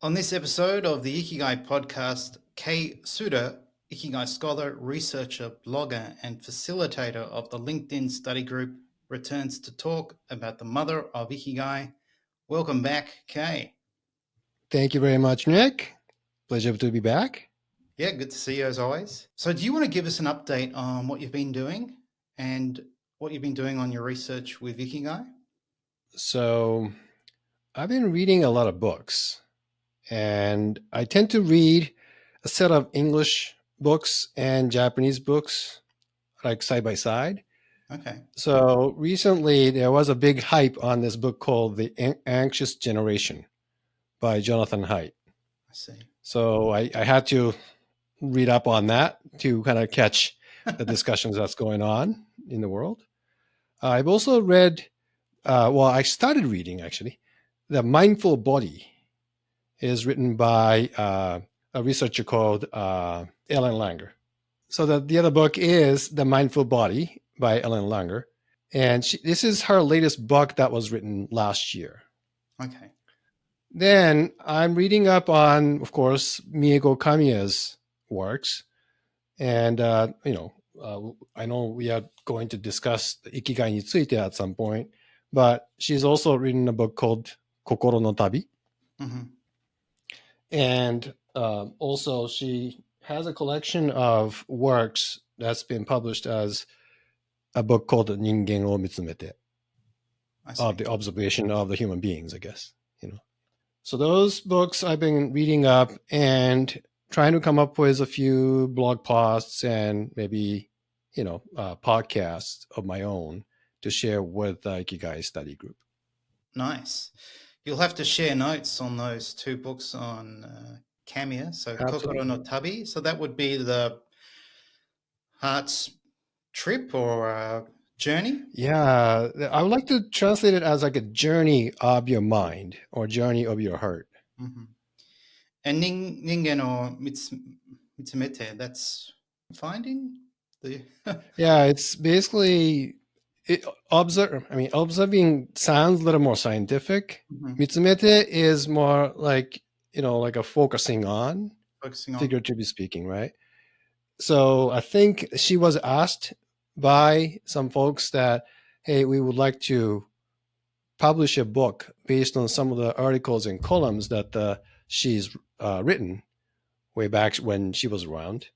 On this episode of the Ikigai Podcast, Kei Tsuda, Ikigai scholar, researcher, blogger, and facilitator of the LinkedIn study group, returns to talk about the Mother of Ikigai. Welcome back, Kei. Thank you very much, Nick. Pleasure to be back. Yeah, good to see you as always. So, do you want to give us an update on what you've been doing and what you've been doing on your research with Ikigai? So, I've been reading a lot of books, and I tend to read a set of English books and Japanese books, like side by side. Okay. So, recently there was a big hype on this book called The Anxious Generation by Jonathan Haidt. I see. So, I had to read up on that to kind of catch the discussions that's going on in the world. I've also read, I started reading actually. The Mindful Body is written by a researcher called Ellen Langer. So the other book is The Mindful Body by Ellen Langer. And this is her latest book that was written last year. Okay. Then I'm reading up on, of course, Mieko Kamiya's works. And, I know we are going to discuss Ikigai ni tsuite at some point, but she's also written a book called Kokoro no Tabi. Mm-hmm. And also she has a collection of works that's been published as a book called Ningen o Mitsumete, of the observation of the human beings, I guess. So those books I've been reading up and trying to come up with a few blog posts and maybe, podcasts of my own to share with the Ikigai study group. Nice. You'll have to share notes on those two books on Kamiya. So Kokoro no Tabi. So that would be the heart's trip or journey? Yeah, I would like to translate it as like a journey of your mind or journey of your heart. Mm-hmm. And Ningen o Mitsumete, that's finding the... Yeah, it's basically observing sounds a little more scientific. Mm-hmm. Mitsumete is more like, like a focusing on, figuratively speaking, right? So I think she was asked by some folks that, hey, we would like to publish a book based on some of the articles and columns that she's written way back when she was around.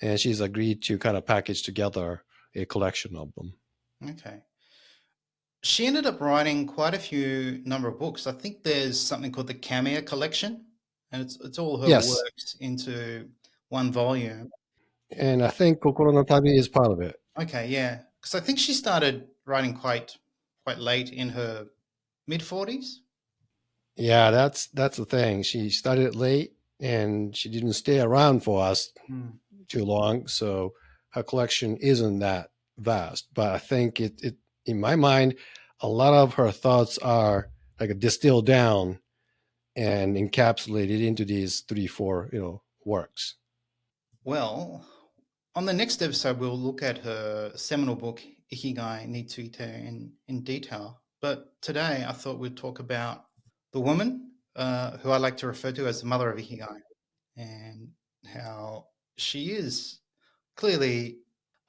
And she's agreed to kind of package together a collection of them. Okay. She ended up writing quite a number of books. I think there's something called the Kamiya Collection, and it's all her works into one volume. And I think Kokoro no Tabi is part of it. Okay, yeah. Because I think she started writing quite late in her mid-40s. Yeah, that's the thing. She started late, and she didn't stay around for us too long, so her collection isn't that vast. But I think it in my mind, a lot of her thoughts are like a distilled down and encapsulated into these 3-4 works. Well, on the next episode, we'll look at her seminal book Ikigai ni Tsuite in detail. But today, I thought we'd talk about the woman who I like to refer to as the Mother of Ikigai, and how she is clearly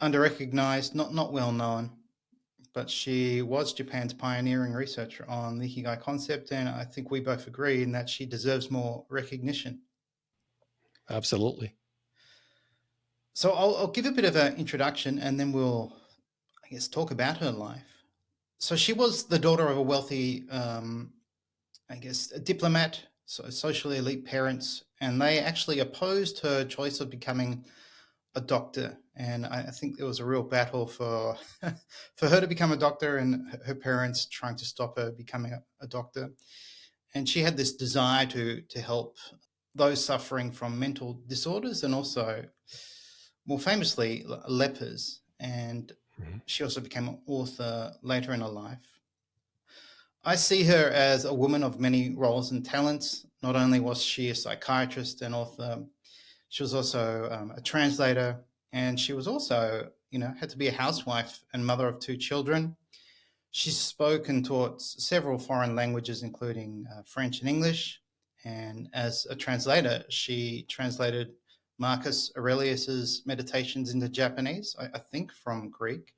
under-recognized, not well known, but she was Japan's pioneering researcher on the Ikigai concept, and I think we both agree in that she deserves more recognition. Absolutely. So I'll give a bit of an introduction, and then we'll, I guess, talk about her life. So she was the daughter of a wealthy, a diplomat, so socially elite parents, and they actually opposed her choice of becoming a doctor. And I think there was a real battle for her to become a doctor, and her parents trying to stop her becoming a doctor. And she had this desire to help those suffering from mental disorders, and also, more famously, lepers. And she also became an author later in her life. I see her as a woman of many roles and talents. Not only was she a psychiatrist and author, she was also a translator, and she was also, had to be a housewife and mother of 2 children. She spoke and taught several foreign languages, including French and English, And as a translator, she translated Marcus Aurelius's Meditations into Japanese, I think from Greek.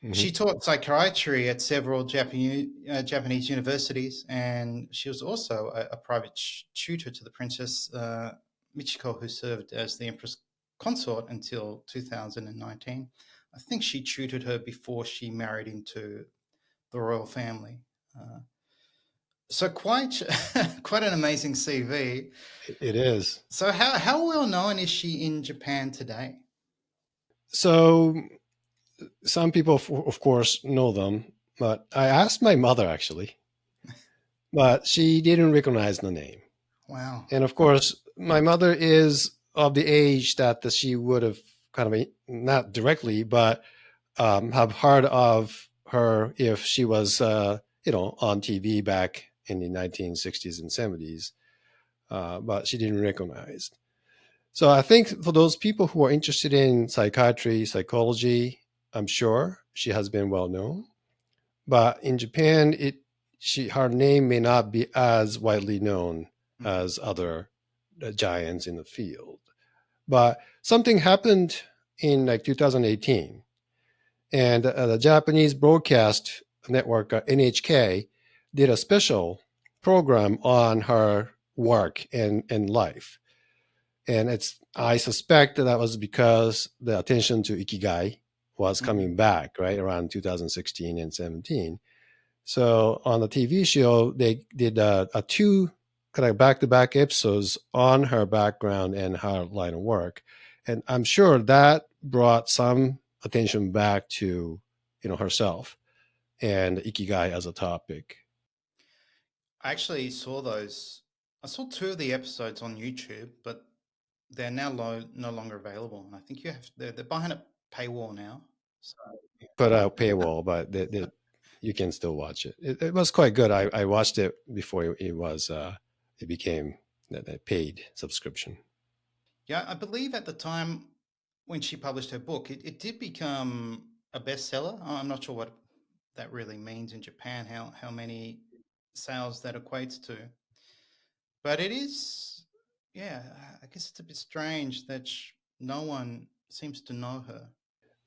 Mm-hmm. She taught psychiatry at several Japanese universities, and she was also a private tutor to the Princess Michiko, who served as the Empress Consort until 2019. I think she tutored her before she married into the royal family. So quite an amazing CV. It is. So how well known is she in Japan today? So some people, of course, know them, but I asked my mother actually, but she didn't recognize the name. Wow. And of course, my mother is of the age that she would have kind of, not directly, but have heard of her if she was, on TV back in the 1960s and 70s, but she didn't recognize. So I think for those people who are interested in psychiatry, psychology, I'm sure she has been well known. But in Japan, her name may not be as widely known as other giants in the field. But something happened in 2018, and the Japanese broadcast network NHK did a special program on her work and life. And I suspect that was because the attention to Ikigai was coming back, right, around 2016 and 17. So on the TV show, they did a two kind of back-to-back episodes on her background and her line of work. And I'm sure that brought some attention back to, herself and Ikigai as a topic. I actually saw those. I saw 2 of the episodes on YouTube, but they're now no longer available. And I think they're behind a paywall now. So. Put a paywall, but you can still watch it. It was quite good. I watched it before it became a paid subscription. Yeah, I believe at the time when she published her book, it did become a bestseller. I'm not sure what that really means in Japan, how many sales that equates to. But it is, yeah, I guess it's a bit strange that no one seems to know her.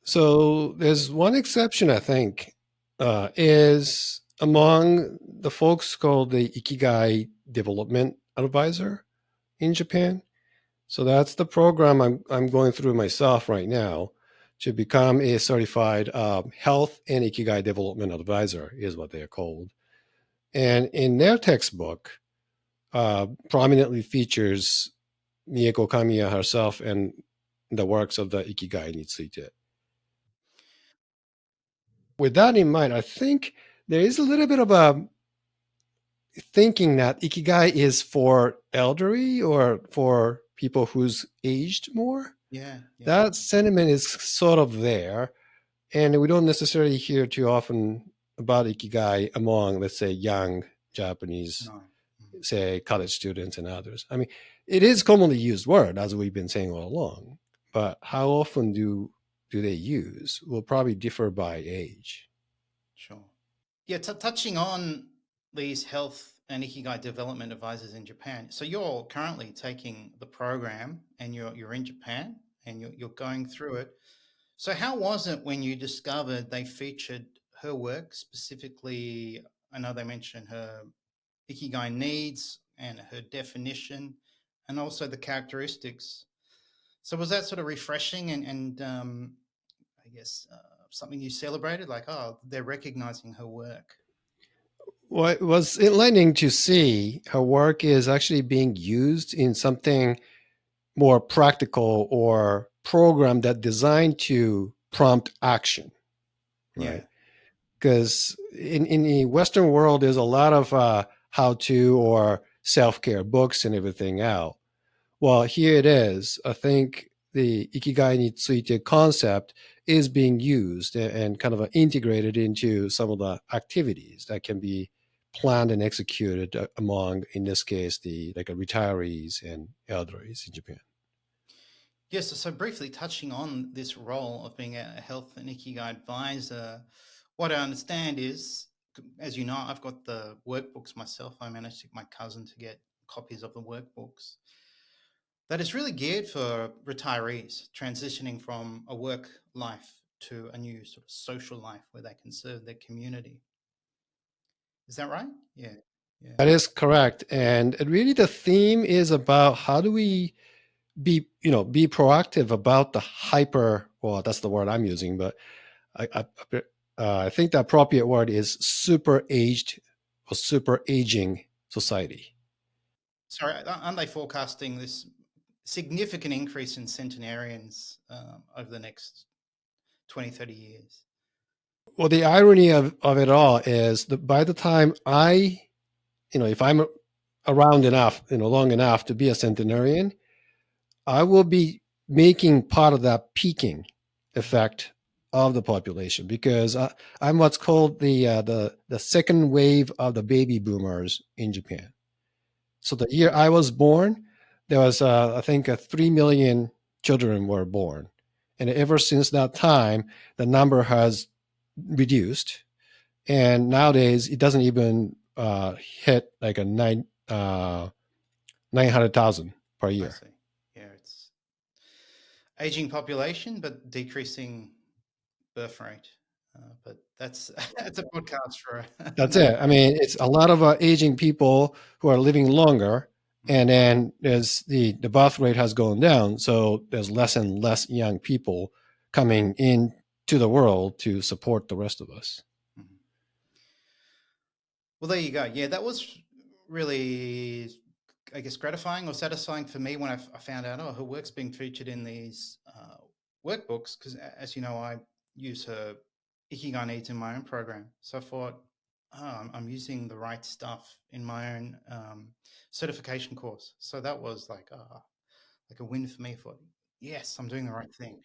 So there's one exception, I think, is among the folks called the Ikigai Development Advisor in Japan. So that's the program I'm going through myself right now to become a certified health and Ikigai Development Advisor is what they are called. And in their textbook, prominently features Mieko Kamiya herself and the works of the Ikigai ni Tsuite. With that in mind, I think there is a little bit of a thinking that Ikigai is for elderly or for people who's aged more. Yeah. That sentiment is sort of there. And we don't necessarily hear too often about Ikigai among, let's say, young Japanese, say, college students and others. I mean, it is commonly used word, as we've been saying all along. But how often do they use will probably differ by age. Sure. Yeah, touching on these health and Ikigai development advisors in Japan. So you're currently taking the program and you're in Japan and you're going through it. So how was it when you discovered they featured her work specifically? I know they mentioned her Ikigai needs and her definition and also the characteristics. So was that sort of refreshing and I guess something you celebrated? Like, oh, they're recognizing her work. Well, it was enlightening to see her work is actually being used in something more practical or program that designed to prompt action, right? Because in the Western world, there's a lot of how-to or self-care books and everything out. Well, here it is. I think the Ikigai ni Tsuite concept is being used and kind of integrated into some of the activities that can be planned and executed among, in this case, the retirees and elderlies in Japan. Yes, so briefly touching on this role of being a health and Ikigai advisor, what I understand is, as you know, I've got the workbooks myself. I managed to get my cousin to get copies of the workbooks, that is really geared for retirees transitioning from a work life to a new sort of social life where they can serve their community. Is that right? Yeah. Yeah. That is correct. And really the theme is about how do we be proactive about the well, that's the word I'm using, but I think the appropriate word is super aged or super aging society. Sorry, aren't they forecasting this significant increase in centenarians over the next 20, 30 years? Well, the irony of it all is that by the time if I'm around enough, long enough to be a centenarian, I will be making part of that peaking effect of the population, because I'm what's called the second wave of the baby boomers in Japan. So the year I was born, there was I think 3 million children were born, and ever since that time, the number has reduced, and nowadays it doesn't even hit like a 900,000 per year. I see. Yeah, it's aging population, but decreasing birth rate. But that's a podcast for. That's it. I mean, it's a lot of aging people who are living longer, and then there's the birth rate has gone down, so there's less and less young people coming into the world to support the rest of us. Well, there you go. Yeah, that was really, I guess, gratifying or satisfying for me when I found out, her work's being featured in these workbooks, because, as you know, I use her Ikigai needs in my own program. So I thought, I'm using the right stuff in my own certification course. So that was like a win for me. I thought, yes, I'm doing the right thing.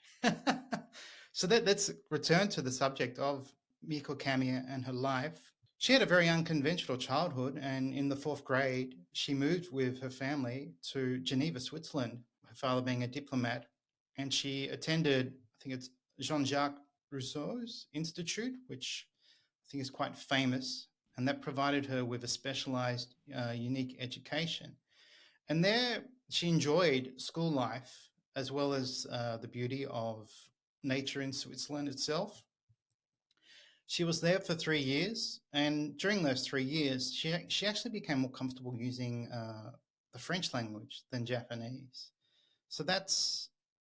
So let's return to the subject of Mieko Kamiya and her life. She had a very unconventional childhood, and in the 4th grade, she moved with her family to Geneva, Switzerland, her father being a diplomat, and she attended, I think it's Jean-Jacques Rousseau's Institute, which I think is quite famous, and that provided her with a specialized, unique education. And there she enjoyed school life as well as the beauty of nature in Switzerland itself. She was there for 3 years, and during those 3 years, she actually became more comfortable using the French language than Japanese. So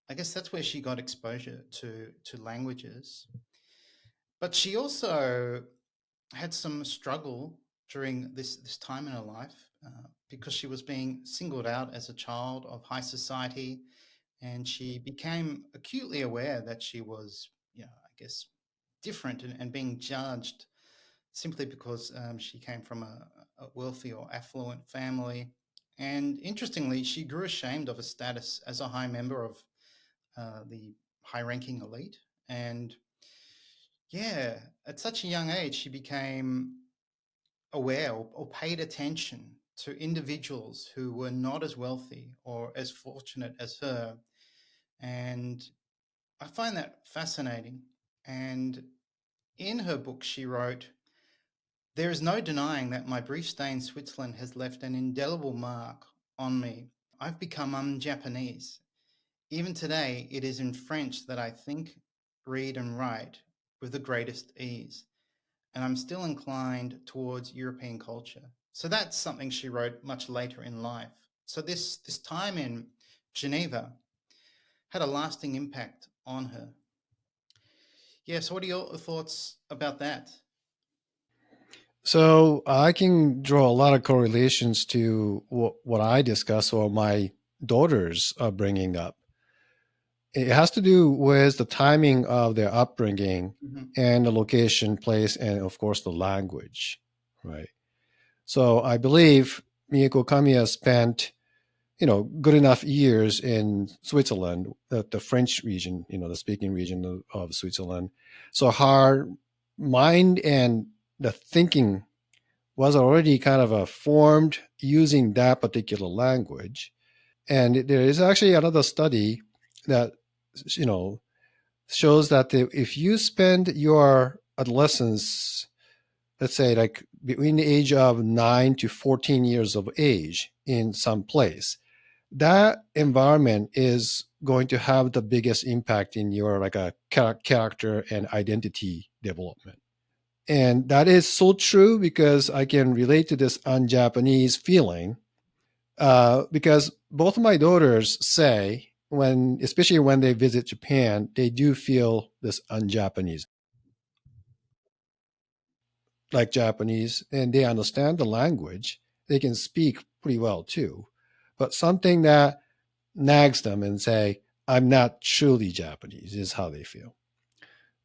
I guess that's where she got exposure to languages. But she also had some struggle during this time in her life because she was being singled out as a child of high society, and she became acutely aware that she was, I guess, different and being judged simply because she came from a wealthy or affluent family. And interestingly, she grew ashamed of her status as a high member of the high-ranking elite. And yeah, at such a young age, she became aware or paid attention to individuals who were not as wealthy or as fortunate as her. And I find that fascinating. And in her book, she wrote, "There is no denying that my brief stay in Switzerland has left an indelible mark on me. I've become un-Japanese. Even today, it is in French that I think, read, and write with the greatest ease. And I'm still inclined towards European culture." So that's something she wrote much later in life. So this time in Geneva had a lasting impact on her. Yeah, so what are your thoughts about that? So I can draw a lot of correlations to what I discuss or my daughters are bringing up. It has to do with the timing of their upbringing and the location, place, and of course the language, right? So I believe Mieko Kamiya spent, good enough years in Switzerland, the French region, the speaking region of Switzerland. So her mind and the thinking was already kind of formed using that particular language. And there is actually another study that, shows that if you spend your adolescence, let's say like between the age of 9 to 14 years of age in some place, that environment is going to have the biggest impact in your like a character and identity development. And that is so true because I can relate to this un-Japanese feeling, because both of my daughters say when, especially when they visit Japan, they do feel this un-Japanese, like Japanese, and they understand the language. They can speak pretty well too, but something that nags them and say, "I'm not truly Japanese," is how they feel.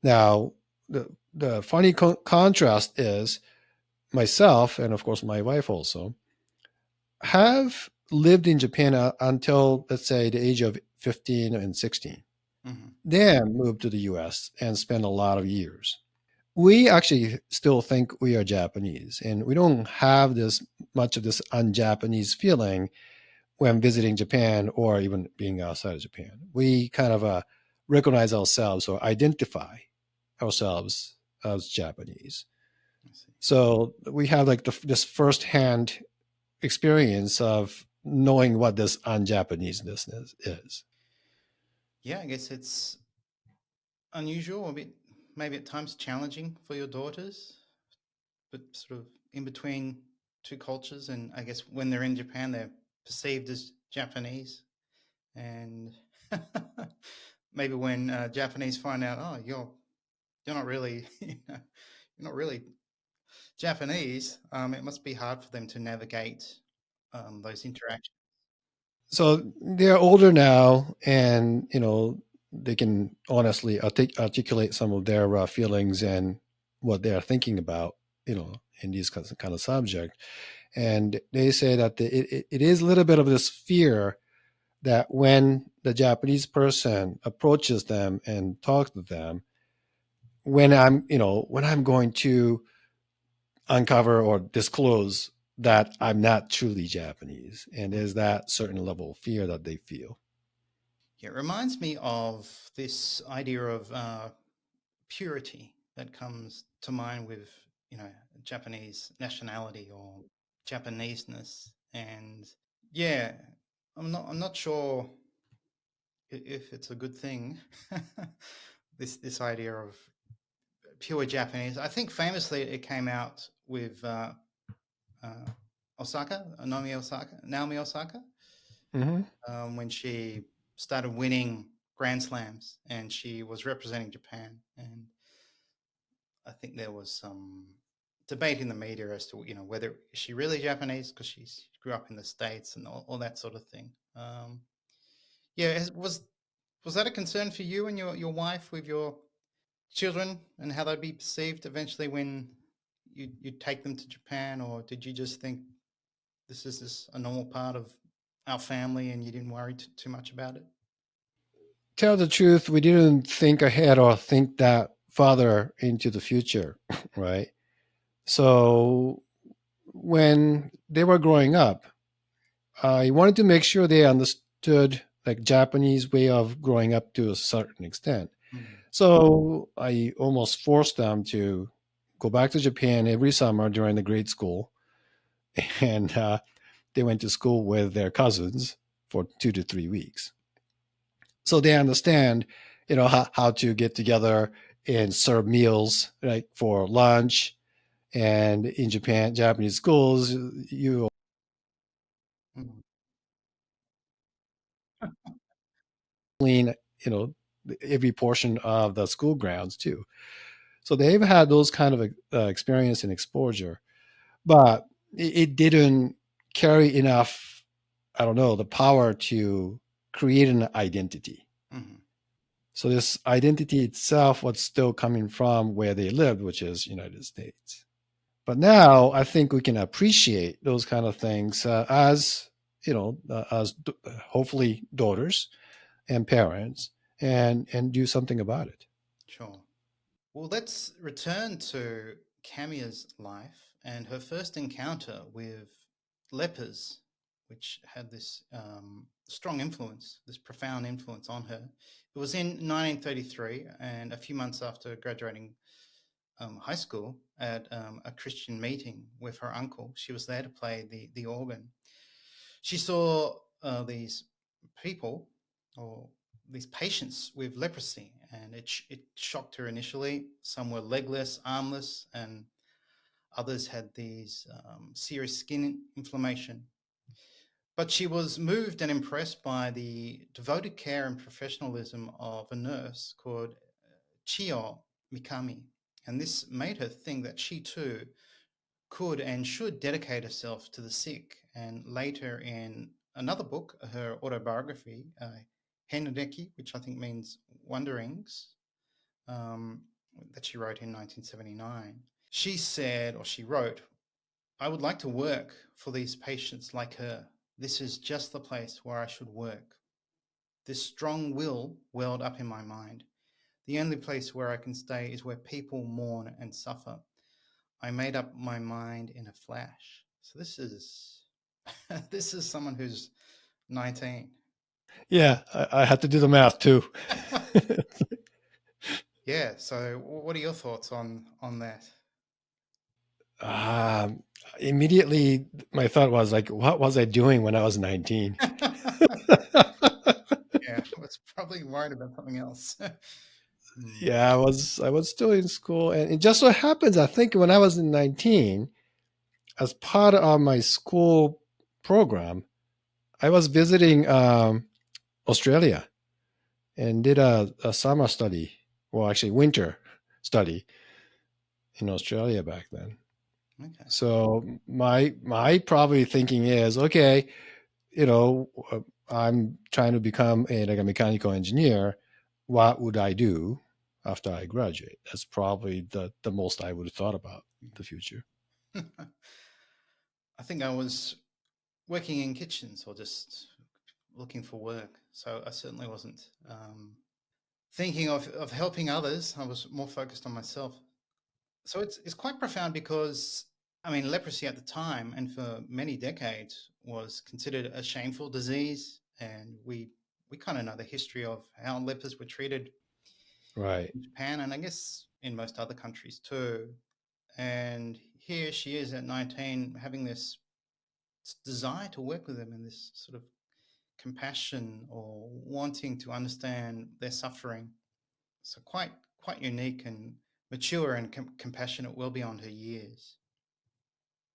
Now, the funny contrast is myself, and of course my wife also, have lived in Japan until, let's say, the age of 15 and 16. Mm-hmm. Then moved to the US and spent a lot of years. We actually still think we are Japanese, and we don't have this much of this un-Japanese feeling when visiting Japan or even being outside of Japan. We kind of recognize ourselves or identify ourselves as Japanese. So we have like this firsthand experience of knowing what this un-Japanese-ness is. Yeah, I guess it's unusual, a bit, maybe at times challenging for your daughters, but sort of in between two cultures. And I guess when they're in Japan, they're perceived as Japanese. And maybe when Japanese find out, oh, you're not really, you're not really Japanese, it must be hard for them to navigate those interactions. So they're older now, and they can honestly articulate some of their feelings and what they are thinking about, in these kind of subject. And they say that it is a little bit of this fear that when the Japanese person approaches them and talks to them, when I'm going to uncover or disclose that I'm not truly Japanese, and there's that certain level of fear that they feel. Yeah, it reminds me of this idea of purity that comes to mind with Japanese nationality or Japaneseness, and yeah, I'm not sure if it's a good thing. this idea of pure Japanese. I think famously it came out with Osaka, Naomi Osaka, when she started winning Grand Slams and she was representing Japan. And I think there was some debate in the media as to whether she really Japanese because she grew up in the States and all that sort of thing. Yeah, was that a concern for you and your wife with your children and how they'd be perceived eventually when you take them to Japan, or did you just think this is a normal part of our family and you didn't worry too much about it? Tell the truth, we didn't think ahead or think that farther into the future, right? So when they were growing up, I wanted to make sure they understood like Japanese way of growing up to a certain extent. Mm-hmm. So I almost forced them to go back to Japan every summer during the grade school, and they went to school with their cousins for 2 to 3 weeks. So they understand, how to get together and serve meals like for lunch. And in Japanese schools, you clean, every portion of the school grounds too. So they've had those kind of experience and exposure, but it didn't carry enough, I don't know, the power to create an identity. Mm-hmm. So this identity itself was still coming from where they lived, which is United States. But now I think we can appreciate those kind of things as hopefully daughters and parents, and do something about it. Sure. Well, let's return to Kamiya's life and her first encounter with lepers, which had this strong influence, this profound influence on her. It was in 1933, and a few months after graduating high school at a Christian meeting with her uncle. She was there to play the organ. She saw these people or these patients with leprosy, and it shocked her initially. Some were legless, armless, and others had these serious skin inflammation. But she was moved and impressed by the devoted care and professionalism of a nurse called Chio Mikami. And this made her think that she too could and should dedicate herself to the sick. And later in another book, her autobiography, Henreki, which I think means Wanderings, that she wrote in 1979, she said, or she wrote, "I would like to work for these patients like her. This is just the place where I should work. This strong will welled up in my mind. The only place where I can stay is where people mourn and suffer. I made up my mind in a flash." So this is this is someone who's 19. Yeah, I had to do the math too. Yeah. So what are your thoughts on that? Immediately, my thought was like, what was I doing when I was 19? Yeah, I was probably worried about something else. Yeah, I was still in school, and it just so happens, I think when I was 19, as part of my school program, I was visiting Australia and did a summer study, well, actually winter study in Australia back then. Okay. So my probably thinking is, okay, I'm trying to become like a mechanical engineer. What would I do after I graduate? That's probably the most I would have thought about the future. I think I was working in kitchens or just looking for work. So I certainly wasn't thinking of helping others. I was more focused on myself. So it's quite profound because, I mean, leprosy at the time and for many decades was considered a shameful disease. And we kind of know the history of how lepers were treated Right. in Japan and I guess in most other countries too. And here she is at 19 having this desire to work with them and this sort of compassion or wanting to understand their suffering. So quite unique and mature and compassionate well beyond her years.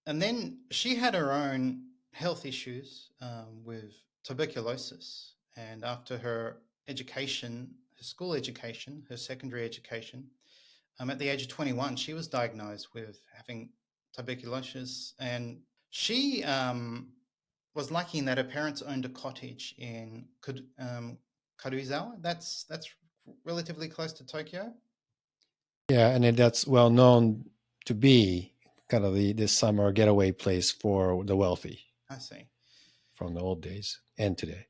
And then she had her own health issues with tuberculosis. And after her education, her school education, her secondary education, at the age of 21, she was diagnosed with having tuberculosis. And she was lucky in that her parents owned a cottage in Karuizawa. That's relatively close to Tokyo. Yeah, and that's well known to be kind of this summer getaway place for the wealthy. I see. From the old days and today.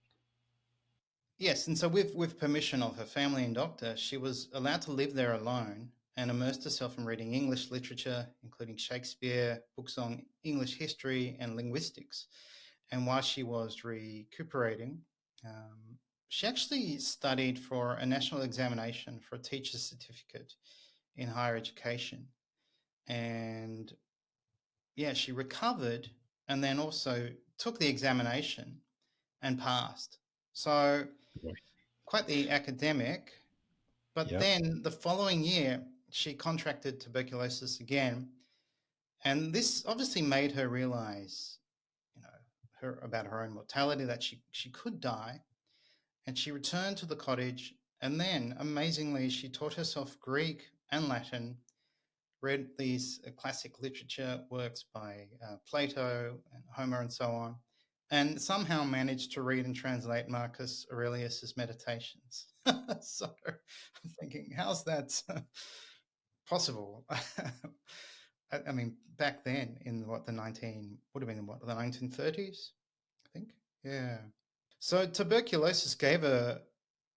Yes, and so with permission of her family and doctor, she was allowed to live there alone and immersed herself in reading English literature, including Shakespeare, books on English history and linguistics. And while she was recuperating, she actually studied for a national examination for a teacher's certificate in higher education. And yeah, she recovered and then also took the examination and passed. So quite the academic. But then the following year, she contracted tuberculosis again. And this obviously made her realize, about her own mortality, that she could die. And she returned to the cottage. And then, amazingly, she taught herself Greek and Latin, read these classic literature works by Plato and Homer and so on, and somehow managed to read and translate Marcus Aurelius's Meditations. So I'm thinking, how's that possible? I mean, back then in the 1930s, I think. Yeah. So tuberculosis gave her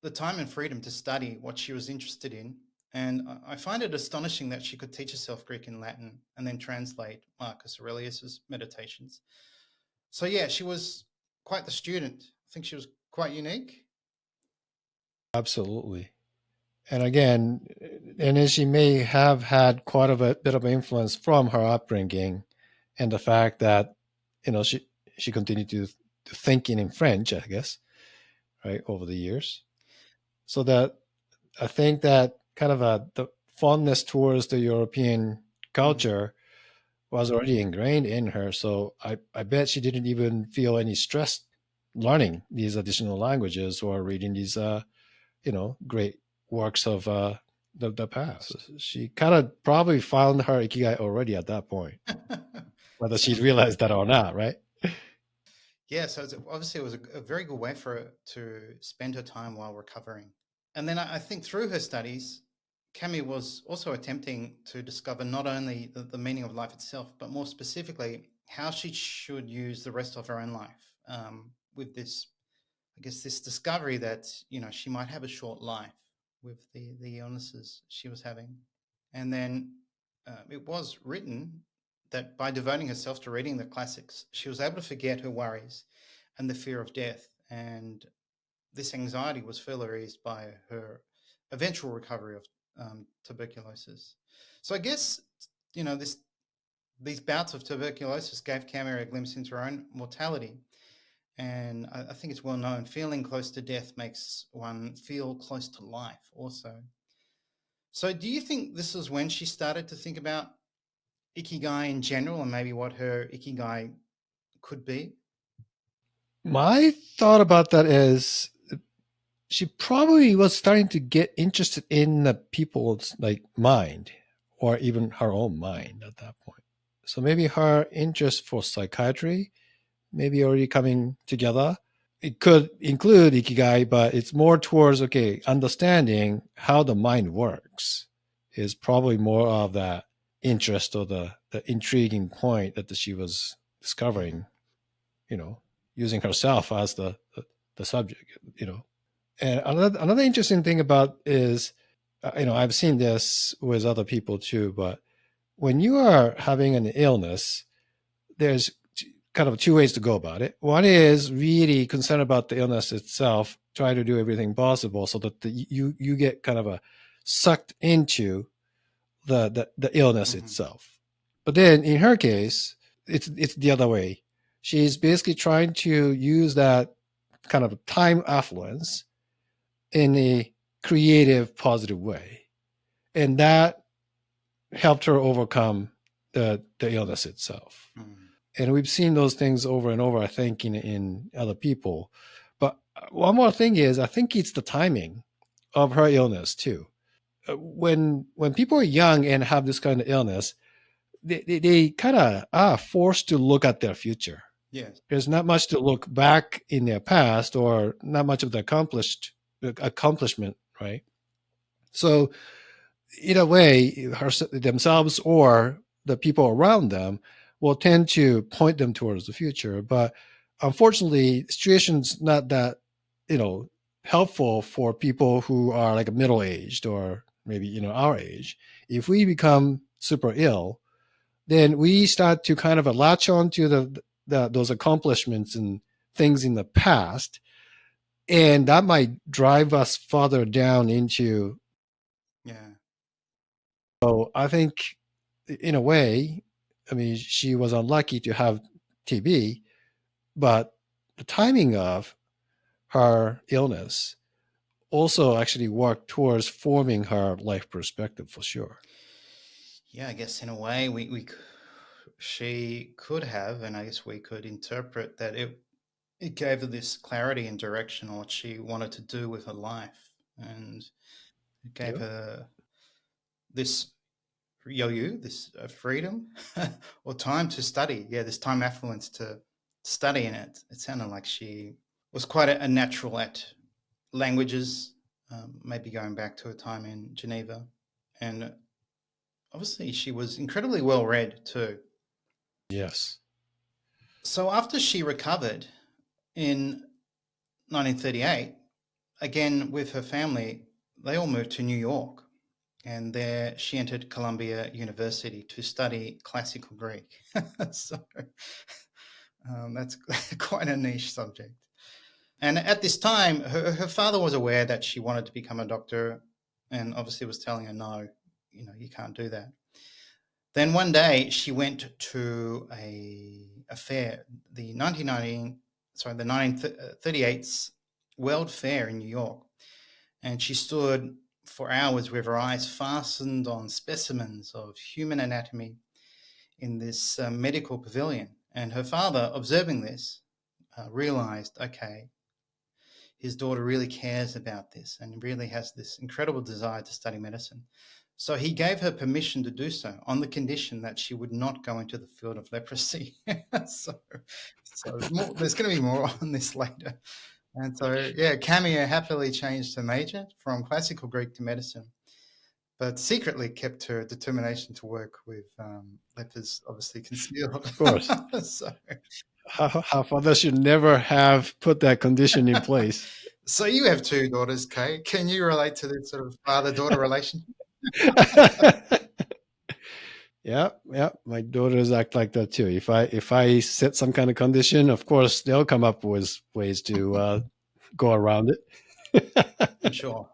the time and freedom to study what she was interested in. And I find it astonishing that she could teach herself Greek and Latin and then translate Marcus Aurelius's Meditations. So yeah, she was quite the student. I think she was quite unique. Absolutely. And again, and then she may have had quite a bit of influence from her upbringing and the fact that, she continued to thinking in French, I guess, right, over the years. So that I think that kind of the fondness towards the European culture was already ingrained in her. So I bet she didn't even feel any stress learning these additional languages or reading these great works of the past. She kind of probably found her ikigai already at that point, whether she realized that or not, right? Yeah, so obviously it was a very good way for her to spend her time while recovering. And then I think through her studies, Kami was also attempting to discover not only the meaning of life itself, but more specifically, how she should use the rest of her own life, with this, I guess, this discovery that, she might have a short life with the illnesses she was having. And then it was written that by devoting herself to reading the classics, she was able to forget her worries and the fear of death. And this anxiety was further eased by her eventual recovery of tuberculosis. So I guess, these bouts of tuberculosis gave Kami a glimpse into her own mortality. And I think it's well known, feeling close to death makes one feel close to life also. So do you think this is when she started to think about Ikigai in general and maybe what her Ikigai could be? My thought about that is she probably was starting to get interested in the people's mind or even her own mind at that point. So maybe her interest for psychiatry maybe already coming together. It could include ikigai, but it's more towards understanding how the mind works is probably more of that interest or the intriguing point that she was discovering, using herself as the subject, And another interesting thing about is, I've seen this with other people too, but when you are having an illness, there's kind of two ways to go about it. One is really concerned about the illness itself, try to do everything possible so that you get kind of sucked into the illness itself. But then in her case, it's the other way. She's basically trying to use that kind of time affluence in a creative, positive way, and that helped her overcome the illness itself. And we've seen those things over and over, I think, in other people. But one more thing is, I think it's the timing of her illness too. When people are young and have this kind of illness, they kind of are forced to look at their future. Yes. There's not much to look back in their past or not much of the accomplishment, right? So in a way, themselves or the people around them will tend to point them towards the future. But unfortunately, the situation's not that, helpful for people who are like middle aged or maybe, our age. If we become super ill, then we start to kind of latch on to those accomplishments and things in the past. And that might drive us further down into. Yeah. So I think, in a way, I mean, she was unlucky to have TB, but the timing of her illness also actually worked towards forming her life perspective for sure. Yeah, I guess in a way she could have, and I guess we could interpret that it gave her this clarity and direction on what she wanted to do with her life, and it gave her this this freedom or time to study. Yeah, this time affluence to study in it. It sounded like she was quite a natural at languages, maybe going back to a time in Geneva, and obviously she was incredibly well read too. Yes. So after she recovered in 1938, again with her family, they all moved to New York. And there she entered Columbia University to study classical Greek. So that's quite a niche subject. And at this time, her father was aware that she wanted to become a doctor. and obviously was telling her, no, you can't do that. Then one day she went to a fair, the 1938 World Fair in New York, and she stood for hours with her eyes fastened on specimens of human anatomy in this medical pavilion. And her father, observing this, realized, okay, his daughter really cares about this and really has this incredible desire to study medicine. So he gave her permission to do so on the condition that she would not go into the field of leprosy. so there's going to be more on this later. And so, yeah, Kamiya happily changed her major from classical Greek to medicine, but secretly kept her determination to work with lepers, obviously concealed. Of course. So, her father should never have put that condition in place. So you have two daughters, Kei. Can you relate to this sort of father-daughter relationship? Yeah. My daughters act like that too. If I set some kind of condition, of course they'll come up with ways to go around it. I'm sure.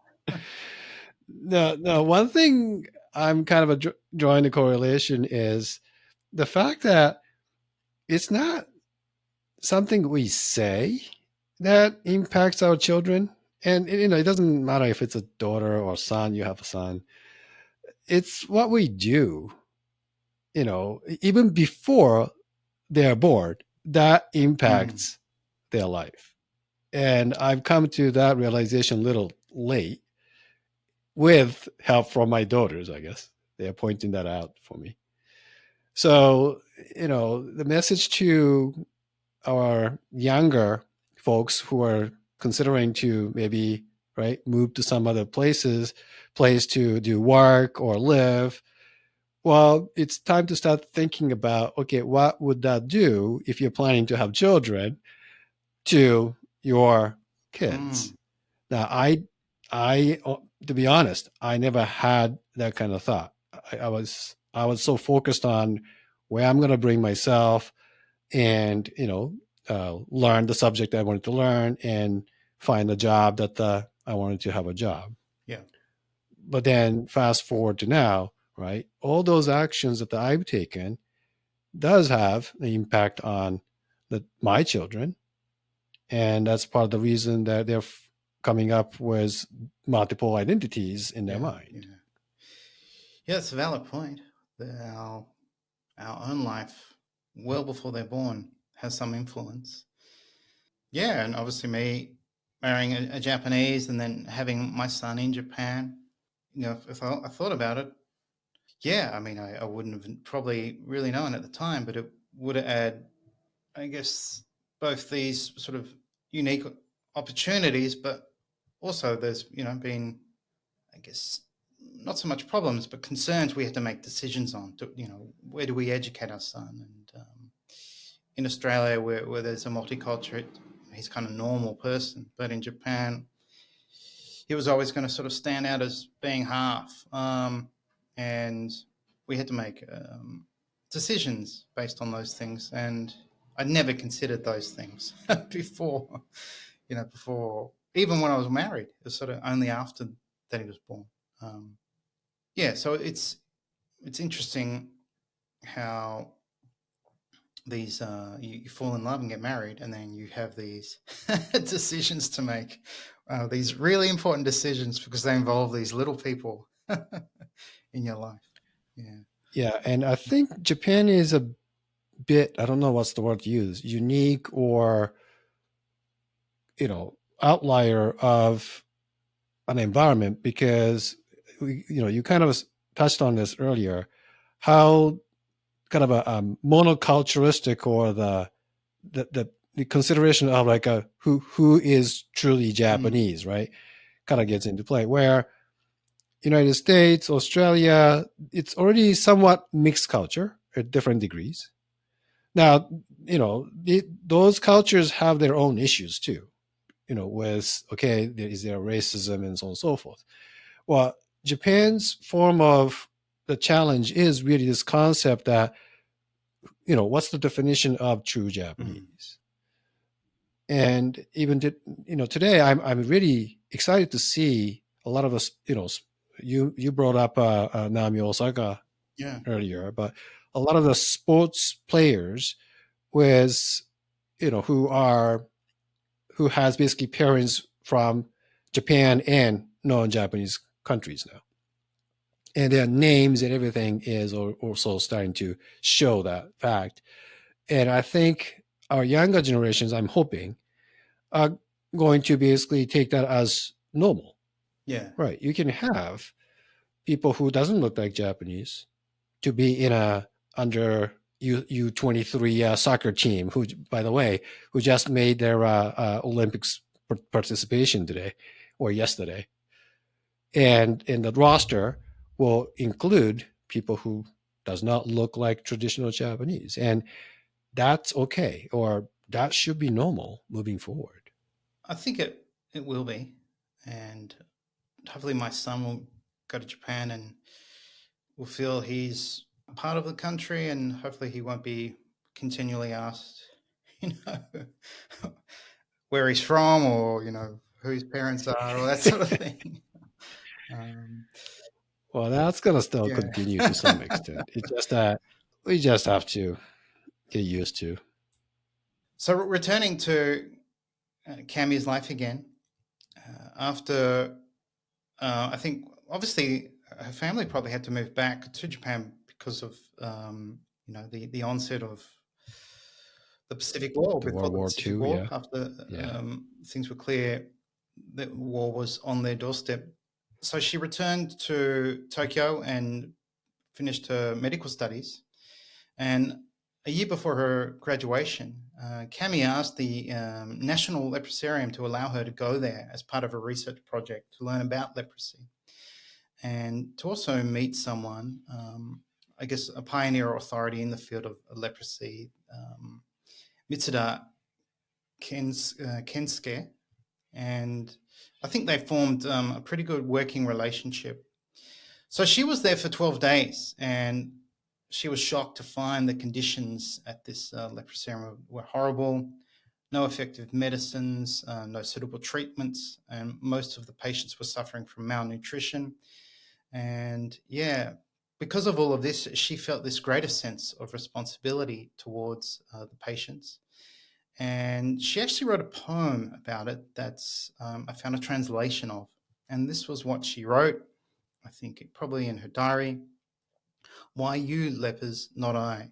No. One thing I'm kind of drawing the correlation is the fact that it's not something we say that impacts our children. And it doesn't matter if it's a daughter or son, you have a son. It's what we do, even before they're born, that impacts their life. And I've come to that realization a little late with help from my daughters, I guess. They're pointing that out for me. So, the message to our younger folks who are considering to maybe move to some other place to do work or live, well, it's time to start thinking about, okay, what would that do if you're planning to have children to your kids? Now, I to be honest, I never had that kind of thought. I was so focused on where I'm going to bring myself and learn the subject I wanted to learn and find a job that I wanted to have a job. Yeah. But then fast forward to now, right? All those actions that I've taken does have an impact on my children, and that's part of the reason that they're coming up with multiple identities in their mind. Yeah, it's a valid point. Our own life, well before they're born, has some influence. Yeah, and obviously me marrying a Japanese and then having my son in Japan, if I thought about it, yeah, I mean, I wouldn't have probably really known at the time, but it would have added, I guess, both these sort of unique opportunities, but also there's, been, I guess, not so much problems, but concerns we had to make decisions on. Where do we educate our son? And in Australia, where there's a multicultural, he's kind of normal person, but in Japan, he was always going to sort of stand out as being half. And we had to make decisions based on those things. And I'd never considered those things before, even when I was married. It was sort of only after that he was born. So it's interesting how these you fall in love and get married, and then you have these decisions to make, these really important decisions because they involve these little people in your life. Yeah, and I think Japan is a bit, I don't know what's the word to use, unique or outlier of an environment, because you kind of touched on this earlier, how kind of a monoculturalistic, or the consideration of like who is truly Japanese, right, kind of gets into play, where United States, Australia, it's already somewhat mixed culture at different degrees. Now, those cultures have their own issues too, with, is there racism and so on and so forth. Well, Japan's form of the challenge is really this concept that, what's the definition of true Japanese? And even today, I'm really excited to see a lot of us, you brought up Naomi Osaka Yeah. earlier, but a lot of the sports players with who has basically parents from Japan and non-Japanese countries now, and their names and everything is also starting to show that fact. And I think our younger generations, I'm hoping, are going to basically take that as normal. Yeah. Right. You can have people who doesn't look like Japanese to be in a under U23 soccer team, who, by the way, who just made their Olympics participation today or yesterday, and in the roster will include people who does not look like traditional Japanese, and that's okay, or that should be normal moving forward. I think it will be, and hopefully my son will go to Japan and will feel he's part of the country, and hopefully he won't be continually asked, where he's from, or who his parents are, or that sort of thing. Well, that's gonna still Yeah. continue to some extent. It's just that we just have to get used to. So returning to Kamiya's life again, after I think obviously her family probably had to move back to Japan because of the onset of the Pacific War, The before World the War Pacific II, War, yeah. after Yeah. things were clear that war was on their doorstep. So she returned to Tokyo and finished her medical studies. And a year before her graduation, Kamiya asked the National Leprosarium to allow her to go there as part of a research project to learn about leprosy and to also meet someone, I guess a pioneer authority in the field of leprosy, Mitsuda Kensuke. And I think they formed a pretty good working relationship. So she was there for 12 days, and she was shocked to find the conditions at this leprosarium were horrible. No effective medicines, no suitable treatments, and most of the patients were suffering from malnutrition. And yeah, because of all of this, she felt this greater sense of responsibility towards the patients. And she actually wrote a poem about it that's I found a translation of. And this was what she wrote, I think probably in her diary. Why you, lepers, not I?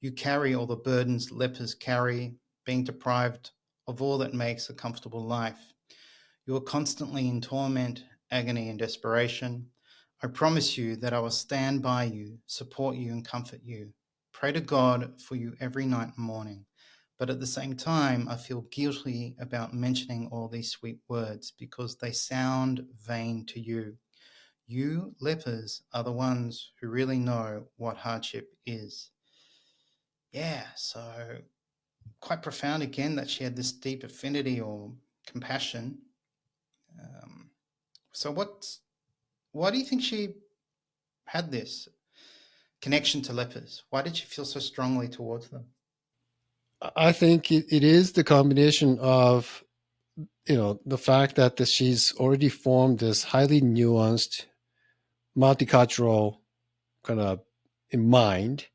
You carry all the burdens lepers carry, being deprived of all that makes a comfortable life. You are constantly in torment, agony, and desperation. I promise you that I will stand by you, support you, and comfort you. Pray to God for you every night and morning. But at the same time, I feel guilty about mentioning all these sweet words because they sound vain to you. You lepers are the ones who really know what hardship is. Yeah, so quite profound again that she had this deep affinity or compassion. So why do you think she had this connection to lepers? Why did she feel so strongly towards them? I think it is the combination of the fact that she's already formed this highly nuanced, multicultural kind of mind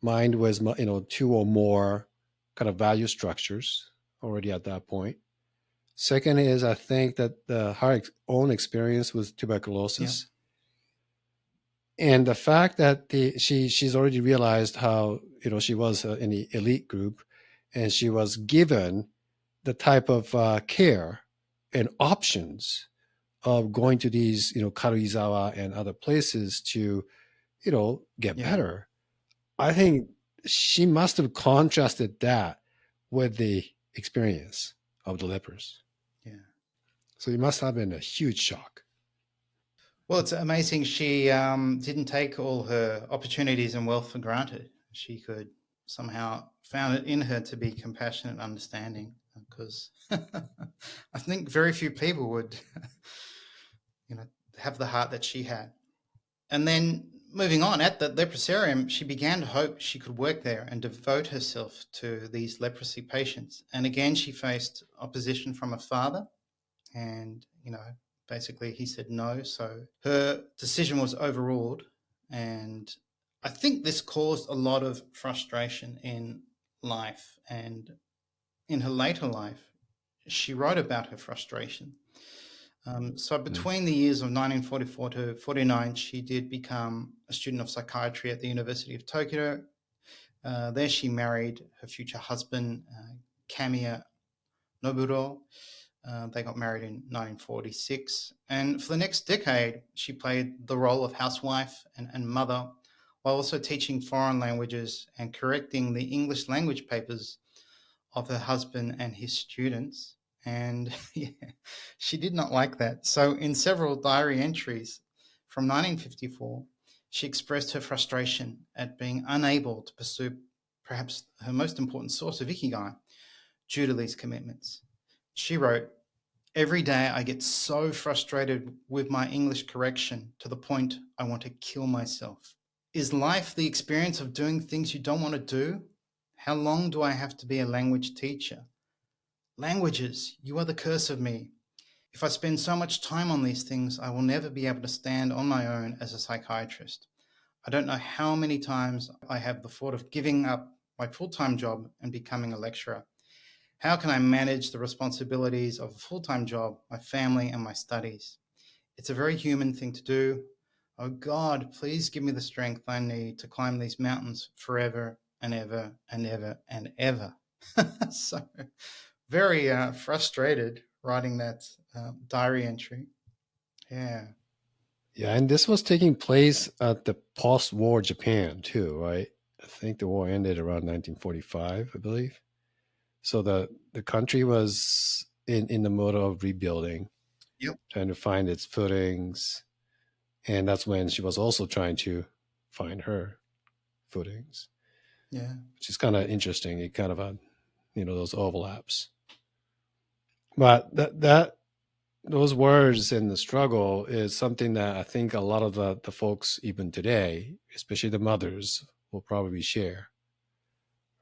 with two or more kind of value structures already at that point. Second is, I think that her own experience with tuberculosis, and the fact that she's already realized how she was in the elite group, and she was given the type of care and options of going to these Karuizawa and other places to get better. I think she must have contrasted that with the experience of the lepers. Yeah. So it must have been a huge shock. Well, it's amazing she didn't take all her opportunities and wealth for granted. She could somehow found it in her to be compassionate and understanding, because I think very few people would have the heart that she had. And then moving on, at the leprosarium, she began to hope she could work there and devote herself to these leprosy patients. And again, she faced opposition from her father and, Basically, he said no. So her decision was overruled. And I think this caused a lot of frustration in life. And in her later life, she wrote about her frustration. So between the years of 1944 to 49, she did become a student of psychiatry at the University of Tokyo. There she married her future husband, Kamiya Noburo. They got married in 1946. And for the next decade, she played the role of housewife and mother, while also teaching foreign languages and correcting the English language papers of her husband and his students. And yeah, she did not like that. So in several diary entries from 1954, she expressed her frustration at being unable to pursue perhaps her most important source of Ikigai due to these commitments. She wrote, "Every day I get so frustrated with my English correction to the point I want to kill myself. Is life the experience of doing things you don't want to do? How long do I have to be a language teacher? Languages, you are the curse of me. If I spend so much time on these things, I will never be able to stand on my own as a psychiatrist. I don't know how many times I have the thought of giving up my full-time job and becoming a lecturer. How can I manage the responsibilities of a full-time job, my family, and my studies? It's a very human thing to do. Oh God, please give me the strength I need to climb these mountains forever and ever and ever and ever." So very frustrated writing that diary entry. Yeah. Yeah, and this was taking place at the post-war Japan too, right? I think the war ended around 1945, I believe. So the country was in the mode of rebuilding, trying to find its footings, and that's when she was also trying to find her footings. Yeah, which is kind of interesting. It kind of those overlaps, but those words in the struggle is something that I think a lot of the folks even today, especially the mothers, will probably share.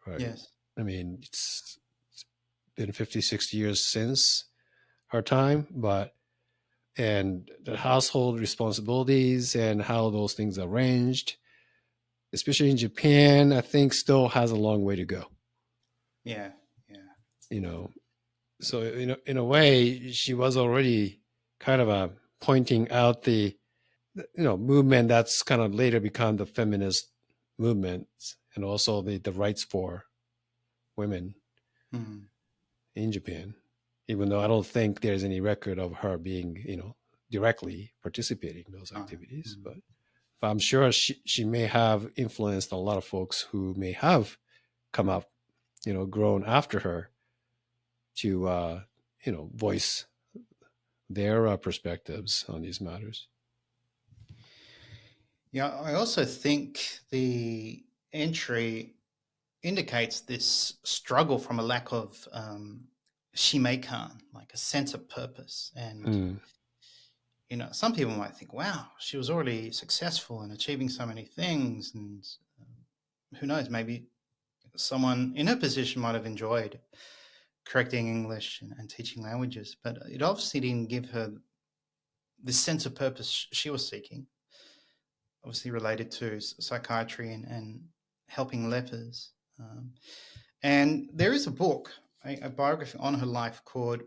Right. Yes. I mean, it's been 50, 60 years since her time, and the household responsibilities and how those things are arranged, especially in Japan, I think still has a long way to go. Yeah. So in a way, she was already kind of pointing out the movement that's kind of later become the feminist movement, and also the rights for women in Japan. Even though I don't think there's any record of her being directly participating in those activities, but I'm sure she may have influenced a lot of folks who may have come up, grown after her to voice their perspectives on these matters. Yeah, I also think the entry indicates this struggle from a lack of shimekan, like a sense of purpose. And, some people might think, wow, she was already successful in achieving so many things. And who knows, maybe someone in her position might have enjoyed correcting English and teaching languages, but it obviously didn't give her this sense of purpose she was seeking, obviously related to psychiatry and helping lepers. And there is a book, a biography on her life called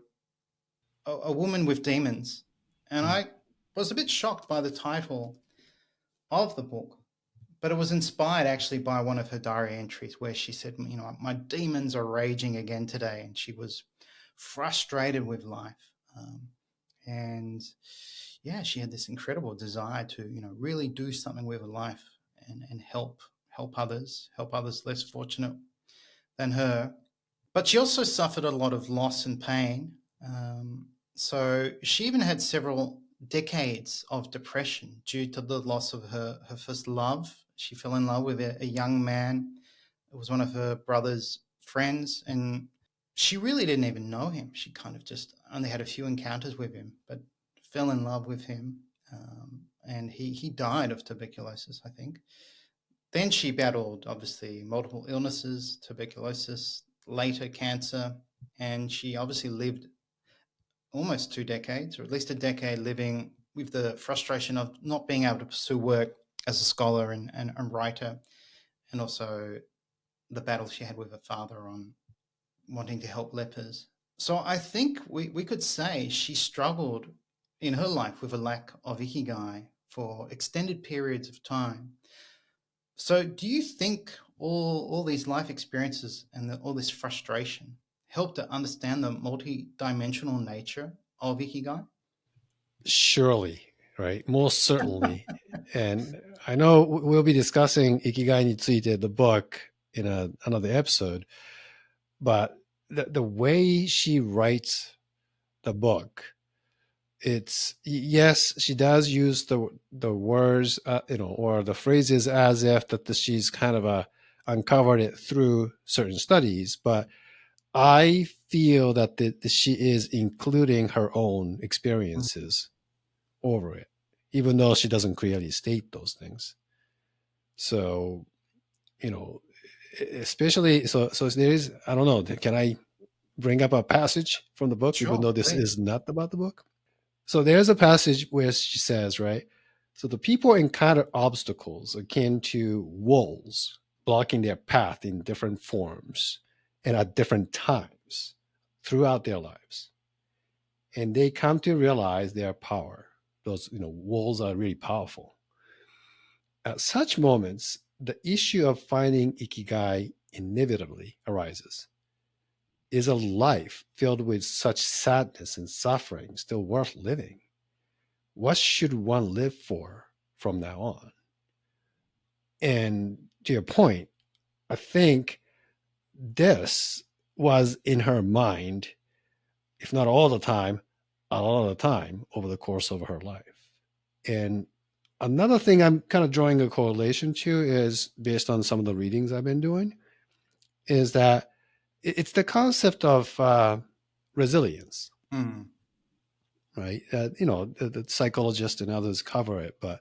A Woman with Demons. And I was a bit shocked by the title of the book, but it was inspired actually by one of her diary entries where she said, my demons are raging again today. And she was frustrated with life. And yeah, she had this incredible desire to, really do something with her life and help others less fortunate than her. But she also suffered a lot of loss and pain. So she even had several decades of depression due to the loss of her first love. She fell in love with a young man. It was one of her brother's friends, and she really didn't even know him. She kind of just only had a few encounters with him, but fell in love with him. And he died of tuberculosis, I think. Then she battled, obviously, multiple illnesses, tuberculosis, later cancer, and she obviously lived almost 2 decades, or at least a decade, living with the frustration of not being able to pursue work as a scholar and writer, and also the battle she had with her father on wanting to help lepers. So I think we could say she struggled in her life with a lack of ikigai for extended periods of time. So do you think all these life experiences and all this frustration helped to understand the multi-dimensional nature of ikigai? Surely, right? Most certainly. And I know we'll be discussing Ikigai ni Tsuite, the book, in another episode, but the way she writes the book, it's yes, she does use the words, or the phrases as if that she's kind of uncovered it through certain studies, but I feel that she is including her own experiences over it, even though she doesn't clearly state those things. So, especially so there is, I don't know, can I bring up a passage from the book, even Sure, though this please. is not about the book? So there's a passage where she says, right? So the people encounter obstacles akin to walls blocking their path in different forms and at different times throughout their lives. And they come to realize their power. Those walls are really powerful. At such moments, the issue of finding ikigai inevitably arises. Is a life filled with such sadness and suffering still worth living? What should one live for from now on? And to your point, I think this was in her mind, if not all the time, a lot of the time over the course of her life. And another thing I'm kind of drawing a correlation to is based on some of the readings I've been doing, is that it's the concept of resilience, right? The psychologists and others cover it, but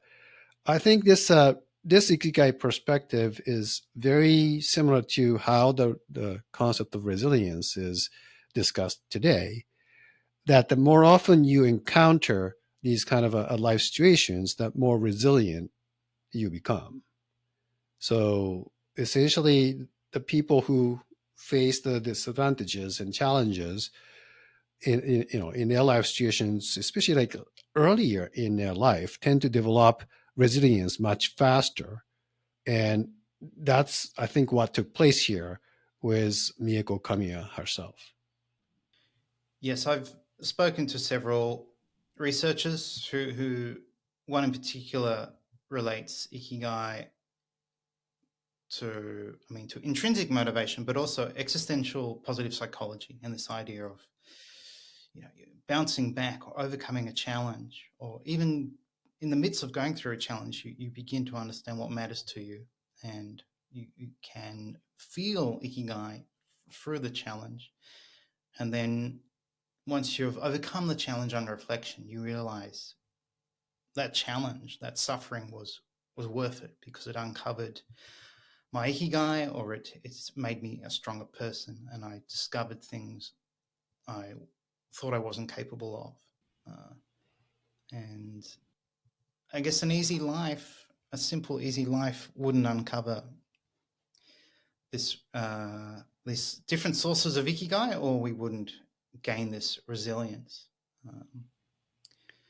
I think this Ikigai perspective is very similar to how the concept of resilience is discussed today. That the more often you encounter these kind of life situations, that more resilient you become. So essentially, the people who face the disadvantages and challenges in their life situations, especially like earlier in their life, tend to develop resilience much faster. And that's, I think, what took place here with Mieko Kamiya herself. Yes, I've spoken to several researchers who one in particular relates ikigai to intrinsic motivation, but also existential positive psychology and this idea of bouncing back or overcoming a challenge, or even in the midst of going through a challenge, you begin to understand what matters to you, and you can feel ikigai through the challenge. And then once you've overcome the challenge on reflection, you realize that challenge, that suffering was worth it because it uncovered my ikigai, or it's made me a stronger person, and I discovered things I thought I wasn't capable of. And I guess a simple, easy life wouldn't uncover these different sources of ikigai, or we wouldn't gain this resilience.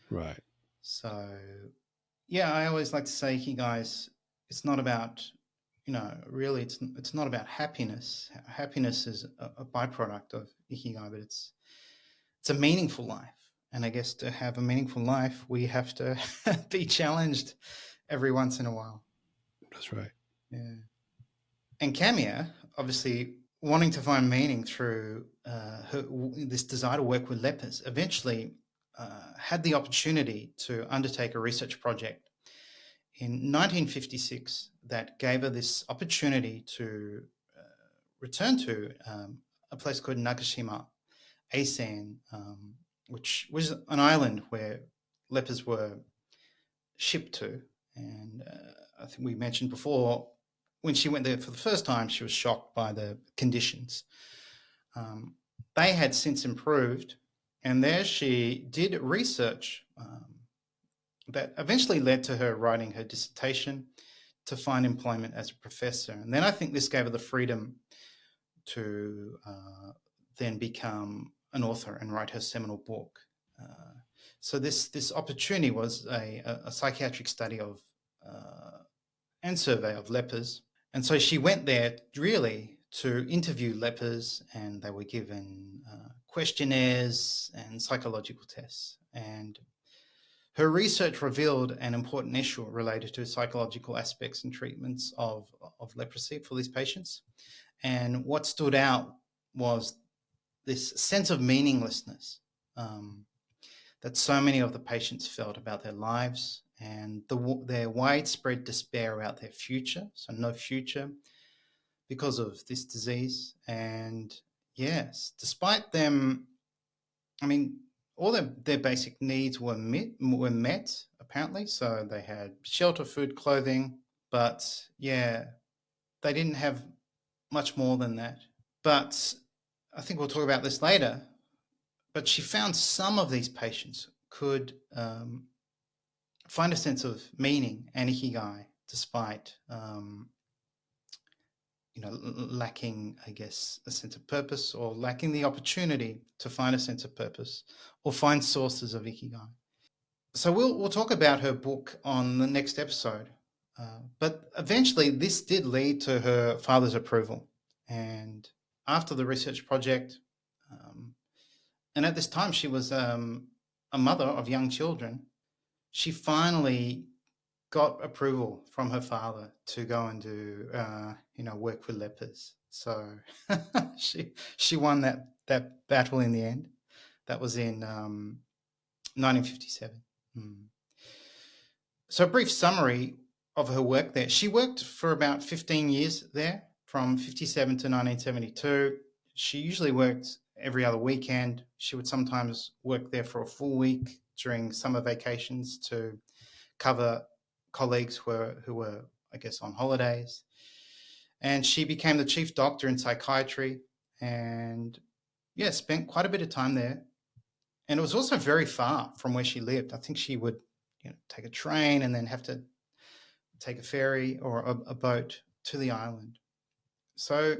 Right. So, yeah, I always like to say ikigai it's not about, really, it's not about happiness. Happiness is a byproduct of ikigai, but it's a meaningful life. And I guess to have a meaningful life, we have to be challenged every once in a while. That's right. Yeah. And Kamiya, obviously wanting to find meaning through this desire to work with lepers, eventually had the opportunity to undertake a research project in 1956 that gave her this opportunity to return to a place called Nagashima, Asen, which was an island where lepers were shipped to. And I think we mentioned before, when she went there for the first time, she was shocked by the conditions. They had since improved, And there she did research that eventually led to her writing her dissertation to find employment as a professor. And then I think this gave her the freedom to then become an author and write her seminal book. So this opportunity was a psychiatric study of and survey of lepers. And so she went there really to interview lepers, and they were given questionnaires and psychological tests. And her research revealed an important issue related to psychological aspects and treatments of leprosy for these patients. And what stood out was this sense of meaninglessness that so many of the patients felt about their lives, and their widespread despair about their future, so no future because of this disease. And yes, despite them, I mean, all their basic needs were met, apparently. So they had shelter, food, clothing, but yeah, they didn't have much more than that. But I think we'll talk about this later. But she found some of these patients could find a sense of meaning and ikigai despite lacking, I guess, a sense of purpose, or lacking the opportunity to find a sense of purpose or find sources of ikigai. So we'll talk about her book on the next episode. But eventually this did lead to her father's approval. And after the research project, and at this time she was a mother of young children, she finally got approval from her father to go and do, work with lepers. So she won that battle in the end. That was in 1957. So a brief summary of her work there. She worked for about 15 years there, from 57 to 1972. She usually worked every other weekend. She would sometimes work there for a full week during summer vacations to cover colleagues who were, I guess, on holidays. And she became the chief doctor in psychiatry, and spent quite a bit of time there. And it was also very far from where she lived. I think she would take a train and then have to take a ferry or a boat to the island. So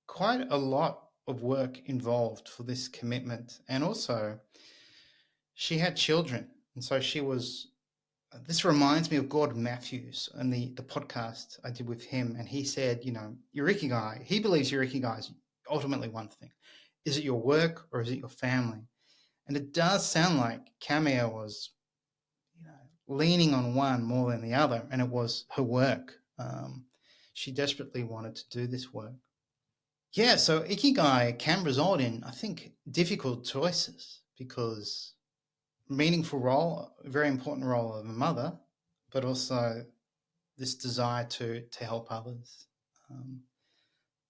quite a lot of work involved for this commitment. And also she had children. And so she was, this reminds me of Gordon Matthews and the podcast I did with him. And he said, your ikigai, he believes your ikigai is ultimately one thing. Is it your work or is it your family? And it does sound like Kamiya was, leaning on one more than the other, and it was her work. She desperately wanted to do this work. Yeah, so ikigai can result in, I think, difficult choices, because meaningful role, a very important role of a mother, but also this desire to help others.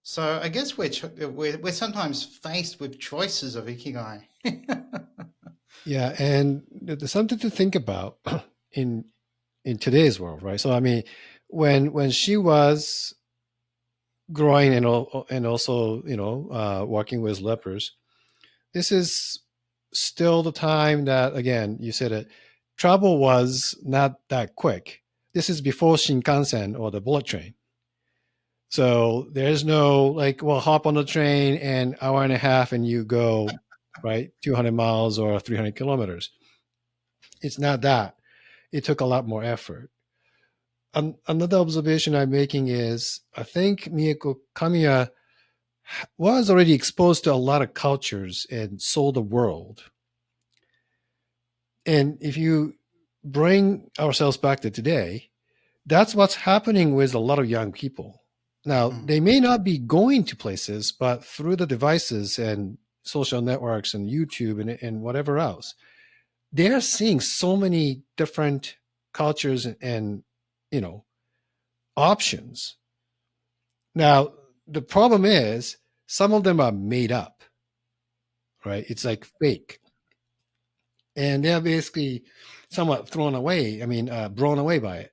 So I guess we're sometimes faced with choices of ikigai. Yeah, and there's something to think about in today's world, right? So I mean, when she was growing and also working with lepers, this is still the time that, again, you said it, travel was not that quick. This is before Shinkansen or the bullet train. So there's no hop on the train and hour and a half and you go, right, 200 miles or 300 kilometers. It's not that. It took a lot more effort. Another observation I'm making is, I think Mieko Kamiya was already exposed to a lot of cultures and saw the world. And if you bring ourselves back to today, that's what's happening with a lot of young people. Now, they may not be going to places, but through the devices and social networks and YouTube and whatever else, they're seeing so many different cultures and options. Now, the problem is some of them are made up, right? It's like fake. And they're basically somewhat blown away by it.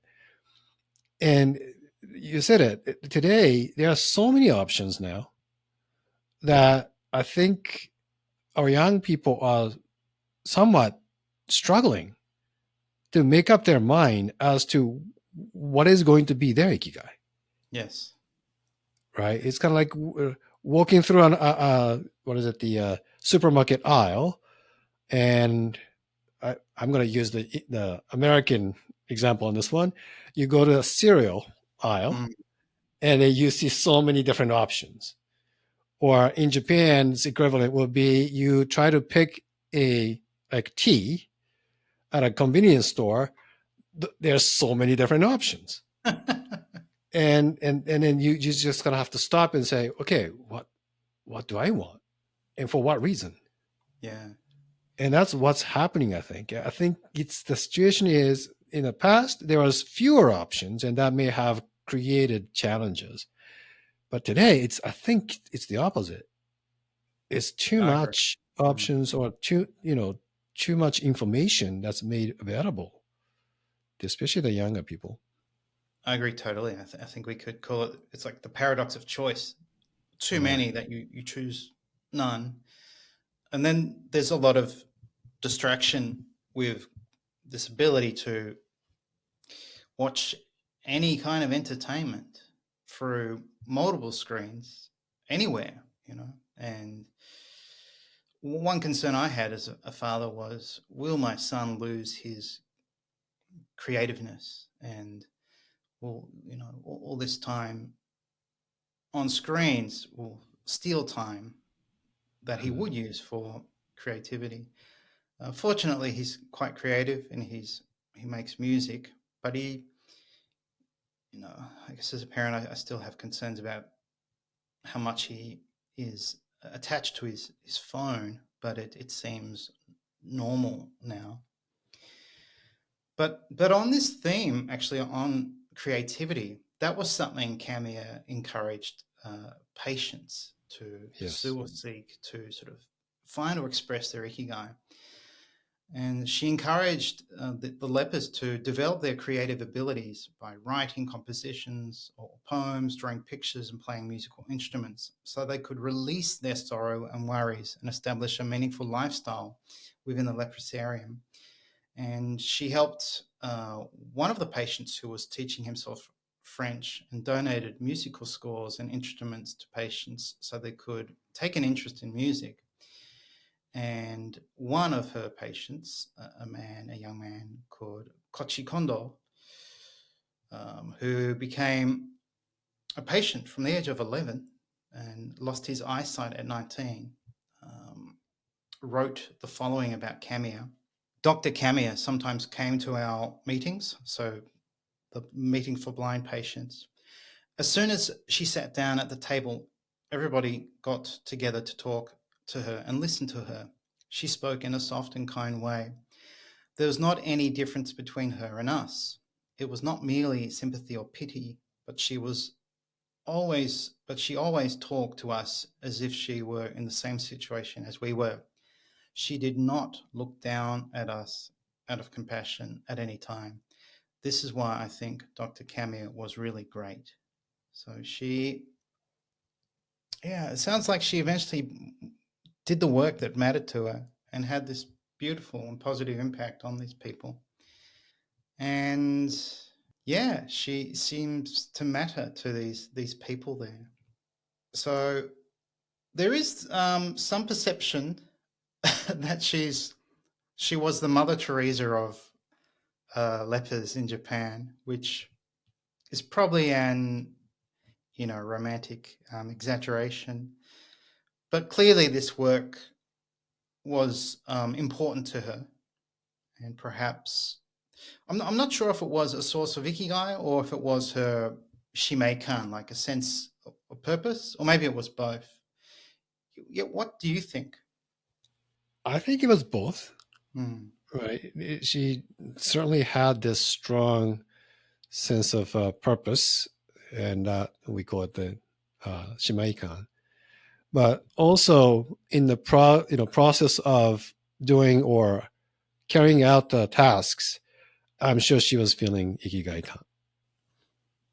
And you said it, today, there are so many options now that I think our young people are somewhat struggling to make up their mind as to what is going to be their ikigai. Yes. Right? It's kind of like walking through the supermarket aisle, and I'm going to use the American example on this one. You go to a cereal aisle, and then you see so many different options. Or in Japan's equivalent would be you try to pick a like tea at a convenience store. There's so many different options. and then you just gonna have to stop and say, okay, what do I want, and for what reason? Yeah. And that's what's happening. I think it's the situation is, in the past there was fewer options, and that may have created challenges. But today I think it's the opposite. It's too much options, or too much information that's made available, especially the younger people. I agree totally. I think we could call it, it's like the paradox of choice. Too many that you choose none. And then there's a lot of distraction with this ability to watch any kind of entertainment through multiple screens anywhere, and one concern I had as a father was, will my son lose his creativeness, and will, all this time on screens will steal time that he would use for creativity. Fortunately, he's quite creative, and he makes music, but he, I guess as a parent, I still have concerns about how much he is attached to his phone, but it seems normal now. But on this theme, actually, on creativity, that was something Kamiya encouraged patients to pursue or seek, to sort of find or express their ikigai. And she encouraged the lepers to develop their creative abilities by writing compositions or poems, drawing pictures, and playing musical instruments, so they could release their sorrow and worries and establish a meaningful lifestyle within the leprosarium. And she helped one of the patients who was teaching himself French, and donated musical scores and instruments to patients so they could take an interest in music. And one of her patients, a young man called Kochi Kondo, who became a patient from the age of 11 and lost his eyesight at 19, wrote the following about Kamiya. Dr. Kamiya sometimes came to our meetings, so the meeting for blind patients. As soon as she sat down at the table, everybody got together to talk to her and listen to her. She spoke in a soft and kind way. There was not any difference between her and us. It was not merely sympathy or pity, but she always talked to us as if she were in the same situation as we were. She did not look down at us out of compassion at any time. This is why I think Dr. Kamiya was really great. So it sounds like she eventually did the work that mattered to her and had this beautiful and positive impact on these people. And yeah, she seems to matter to these people there. So there is some perception that she was the Mother Teresa of lepers in Japan, which is probably an romantic exaggeration. But clearly this work was important to her, and perhaps I'm not sure if it was a source of ikigai or if it was her shimeikan, like a sense of purpose, or maybe it was both. Yeah, what do you think? I think it was both. Right. She certainly had this strong sense of purpose, and we call it the shimeikan. But also in the process of doing or carrying out the tasks, I'm sure she was feeling ikigai.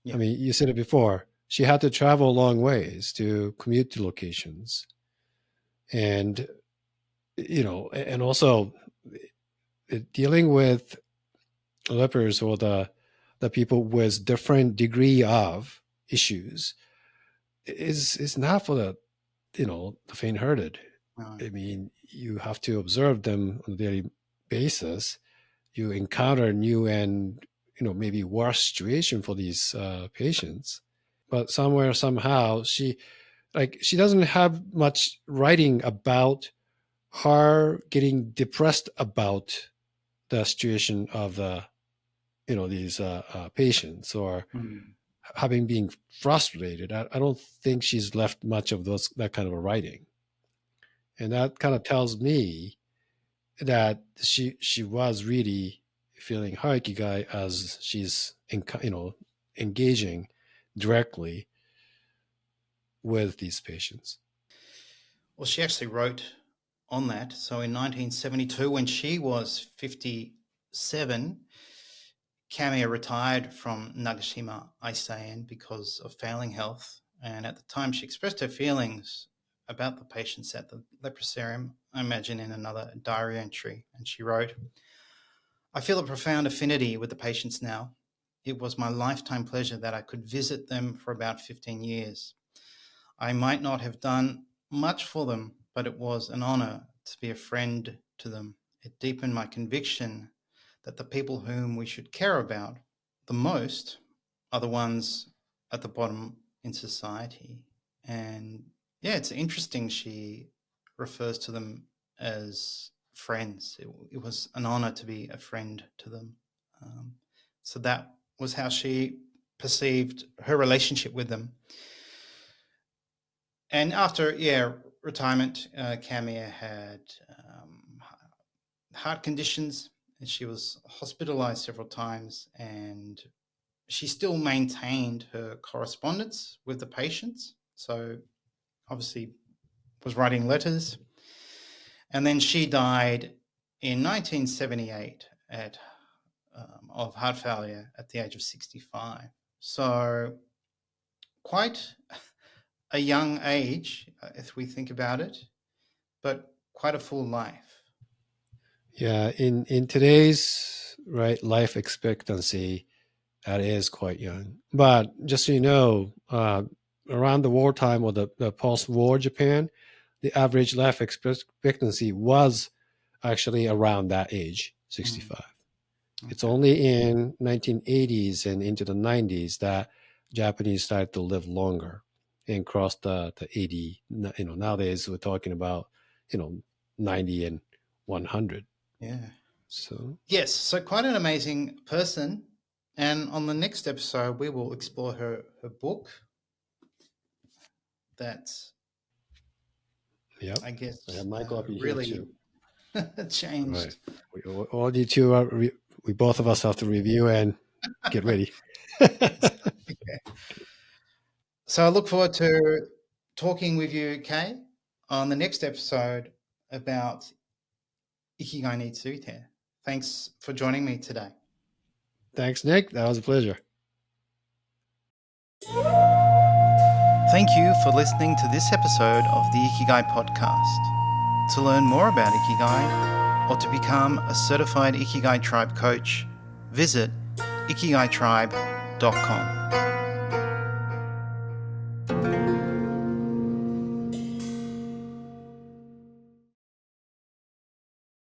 Yeah. I mean, you said it before. She had to travel long ways to commute to locations, and and also dealing with lepers or the people with different degree of issues is not for the the faint-hearted. I mean, you have to observe them on a daily basis. You encounter new and maybe worse situation for these patients, but somewhere somehow she doesn't have much writing about her getting depressed about the situation of the these patients, or having been frustrated. I don't think she's left much of that kind of a writing, and that kind of tells me that she was really feeling her ikigai as she's engaging directly with these patients. Well, she actually wrote on that. So in 1972, when she was 57, Kamiya retired from Nagashima Aisein because of failing health. And at the time, she expressed her feelings about the patients at the leprosarium, I imagine in another diary entry. And she wrote, "I feel a profound affinity with the patients now. It was my lifetime pleasure that I could visit them for about 15 years. I might not have done much for them, but it was an honor to be a friend to them. It deepened my conviction that the people whom we should care about the most are the ones at the bottom in society." And yeah, it's interesting she refers to them as friends. It was an honor to be a friend to them. So that was how she perceived her relationship with them. And after retirement, Kamiya had heart conditions, and she was hospitalized several times, and she still maintained her correspondence with the patients. So obviously was writing letters. And then she died in 1978 of heart failure at the age of 65. So quite a young age, if we think about it, but quite a full life. Yeah, in today's life expectancy, that is quite young. But just so you know, around the wartime or the post-war Japan, the average life expectancy was actually around that age, 65. Okay. It's only in 1980s and into the 90s that Japanese started to live longer and cross the 80. Nowadays we're talking about 90 and 100. Yeah. So yes, so quite an amazing person. And on the next episode, we will explore her book. That's, I guess, I have my copy really here too. changed. Right. We all need to. We both of us have to review and get ready. Okay. So I look forward to talking with you, Kei, on the next episode about Ikigai ni Tsuda. Thanks for joining me today. Thanks, Nick. That was a pleasure. Thank you for listening to this episode of the Ikigai Podcast. To learn more about Ikigai or to become a certified Ikigai Tribe coach, visit ikigaitribe.com.